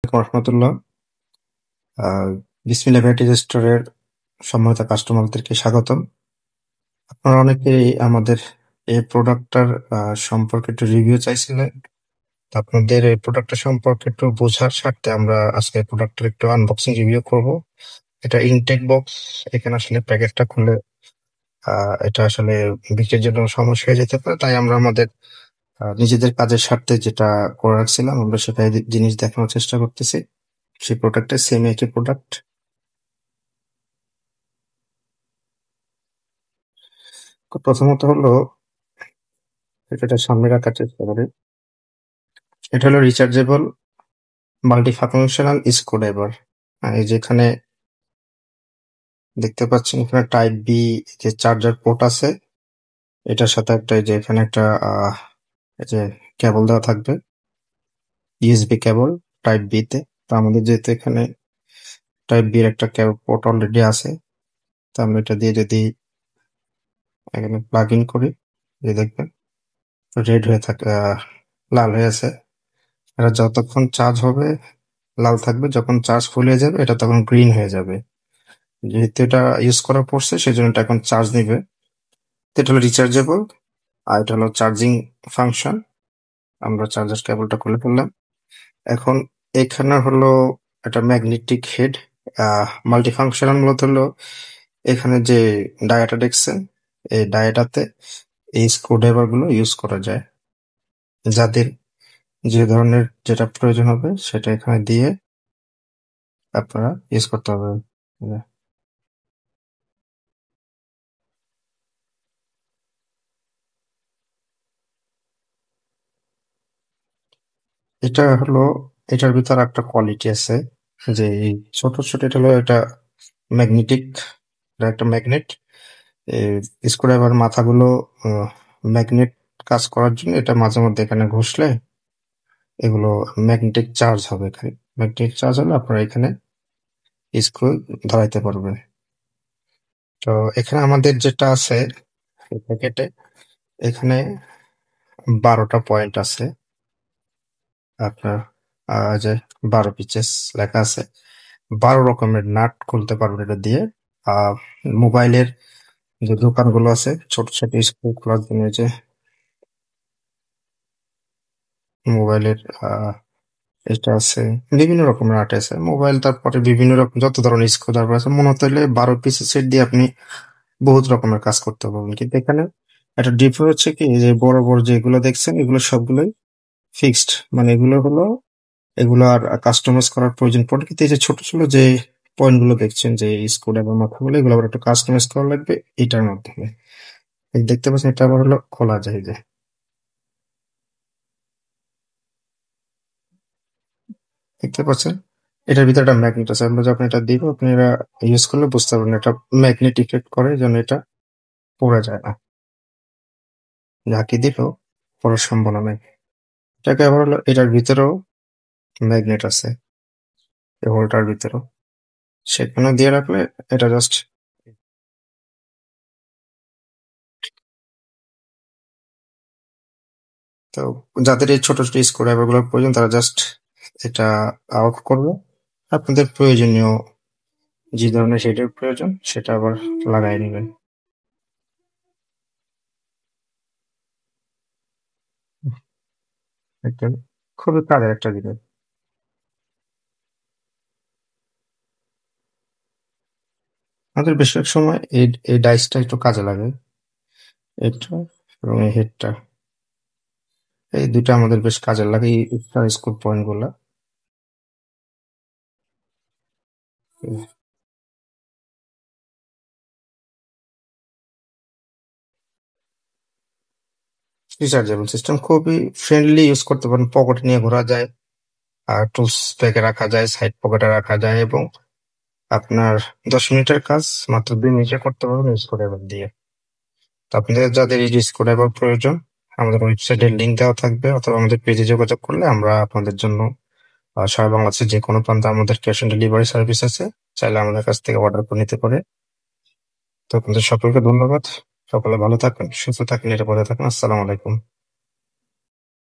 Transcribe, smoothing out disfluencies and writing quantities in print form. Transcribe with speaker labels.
Speaker 1: আলাইকুম রহমতুল্লাহ। বিসমিল্লাহ ভ্যারাইটি স্টোরের সম্মানিত কাস্টমারদেরকে স্বাগতম। আপনারা অনেকেই আমাদের এই প্রোডাক্টটার সম্পর্কে একটু রিভিউ চাইছিলেন। তো আপনাদের এই প্রোডাক্টটা সম্পর্কে একটু বোঝার স্বার্থে আমরা আজকে প্রোডাক্টের একটু আনবক্সিং রিভিউ করব। এটা ইনটেক বক্স। এখানে আসলে প্যাকেটটা খুলে এটা আসলে বিক্রির জন্য সমস্যা হয়ে যেতে পারে, তাই আমরা আমাদের নিজেদের কাজের স্বার্থে যেটা করে রাখছিলাম আমরা সেটাই জিনিস দেখানোর চেষ্টা করতেছি। সেই প্রোডাক্টের সেম একই প্রোডাক্ট। প্রথমত হলো এটা সামনে রাখার চেষ্টা করি। এটা হলো রিচার্জেবল মাল্টি ফাংশনাল স্ক্রুড্রাইভার। এই যেখানে দেখতে পাচ্ছেন এখানে টাইপ বি যে চার্জার পোর্ট আছে, এটার সাথে একটা এই যে এখানে একটা এই যে কেবল দেওয়া থাকবে, ইউএসবি কেবল টাইপ বি তে। তো আমাদের যেহেতু এখানে টাইপ বি এর একটা পোর্ট অলরেডি আছে, তো আমরা এটা দিয়ে যদি এখানে প্লাগ ইন করি, যে দেখবেন রেড হয়ে থাকে, লাল হয়ে আছে। এটা যতক্ষণ চার্জ হবে লাল থাকবে, যখন চার্জ ফুল হয়ে যাবে এটা তখন গ্রিন হয়ে যাবে। যেহেতু এটা ইউজ করা পড়ছে সেজন্য এটা এখন চার্জ নিবে। এটা হলো রিচার্জেবল আর এটা হলো চার্জিং ফাংশন। আমরা চার্জার কেবলটা খুলে ফেললাম। এখন এখানে হলো একটা ম্যাগনেটিক হেড। মাল্টি ফাংশনাল মূলত হলো এখানে যে ডায়াটা দেখছেন, এই ডায়াটাতে এই স্ক্রুড্রাইভার গুলো ইউজ করা যায়। যাদের যে ধরনের যেটা প্রয়োজন হবে সেটা এখানে দিয়ে আপনারা ইউজ করতে হবে। এটা হলো এটার ভিতর একটা কোয়ালিটি আছে যে এই ছোট ছোট, এটা হলো এটা ম্যাগনেটিক, এটা একটা ম্যাগনেট। স্ক্রুড্রাইভার মাথাগুলো ম্যাগনেট কাজ করার জন্য এটা মাঝে মধ্যে এখানে ঘষলে এগুলো ম্যাগনেটিক চার্জ হবে। এখানে ম্যাগনেটিক চার্জ হলে আপনারা এখানে স্ক্রু ধরাইতে পারবেন। তো এখানে আমাদের যেটা আছে এই প্যাকেটে, এখানে 12টা পয়েন্ট আছে আপনার, যে 12 পিচেস লেখা আছে। 12 রকমের নাট খুলতে পারবেন এটা দিয়ে। আহ মোবাইলের যে দোকানগুলো আছে ছোট ছোট স্ক্রু খোলার জন্য, যে মোবাইলের এটা আছে, বিভিন্ন রকমের নাট আছে মোবাইল। তারপরে বিভিন্ন রকম যত ধরনের স্ক্রু তারপর আছে, মনে হতে হলে 12 পিসের সেট দিয়ে আপনি বহুত রকমের কাজ করতে পারবেন। কিন্তু এখানে একটা ডিফারেন্স হচ্ছে কি, যে বড় বড় যেগুলো দেখছেন এগুলো সবগুলোই ফিক্সড, মানে এগুলো হলো এগুলো আর কাস্টমাইজ করার প্রয়োজন পড়ে। কিন্তু এই যে ছোট ছোট যে পয়েন্ট গুলো দেখছেন, যে স্ক্রুড্রাইভার মাথাগুলো, এগুলো আবার একটু কাস্টমাইজ করা লাগবে এটার মাধ্যমে। এই দেখতে পাচ্ছেন এটা আবার হলো খোলা যায়, যে দেখতে পাচ্ছেন এটার ভিতরে একটা ম্যাগনেট আছে। আমরা যখন এটা দিব আপনি এটা ইউজ করলে বুঝতে পারবেন এটা ম্যাগনেট ইফেক্ট করে, যেন এটা পড়ে যায় না। ঝাঁকি দিলেও পড়ার সম্ভাবনা নেই। এটাকে আবার হলো এটার ভিতরেও ম্যাগনেট আছে, এই হোলটার ভিতরেও, সেখানে দিয়ে রাখলে এটা জাস্ট। তো যাদের এই ছোট ছোট স্ক্রুড্রাইভার গুলোর প্রয়োজন তারা জাস্ট এটা আউট করবে। আপনাদের প্রয়োজনীয় যে ধরনের শেডের প্রয়োজন সেটা আবার লাগাই নেবেন। একটা খুবই কাজের একটা জিনিস। আমাদের বেশিরভাগ সময় এই ডাইসটা একটু কাজে লাগে, এটা এবং এই হেডটা, এই দুটো আমাদের বেশ কাজে লাগে এই স্ক্রু পয়েন্ট গুলা। রিচার্জেবল সিস্টেম খুবই ফ্রেন্ডলি, ইউজ করতে পারেন, পকেটে নিয়ে ঘোরা যায়, আর টুলস ব্যাগে রাখা যায়, সাইড পকেটে রাখা যায়, এবং আপনার 10 মিনিটের কাজ মাত্র 2 মিনিটে করতে পারবেন স্ক্রুড্রাইভার দিয়ে। তো আপনাদের যাদের এই স্ক্রুড্রাইভার প্রয়োজন, আমাদের ওয়েবসাইটের লিঙ্ক দেওয়া থাকবে, অথবা আমাদের পেজে যোগাযোগ করলে আমরা আপনাদের জন্য সারা বাংলাদেশের যে কোনো প্রান্তে আমাদের ক্যাশ অন ডেলিভারি সার্ভিস আছে, চাইলে আমাদের কাছ থেকে অর্ডার করে নিতে পারে। তো আপনাদের সকলকে ধন্যবাদ। সকলে ভালো থাকবেন, সুস্থ থাকেন, নিরাপদে থাকেন। আসসালামু আলাইকুম।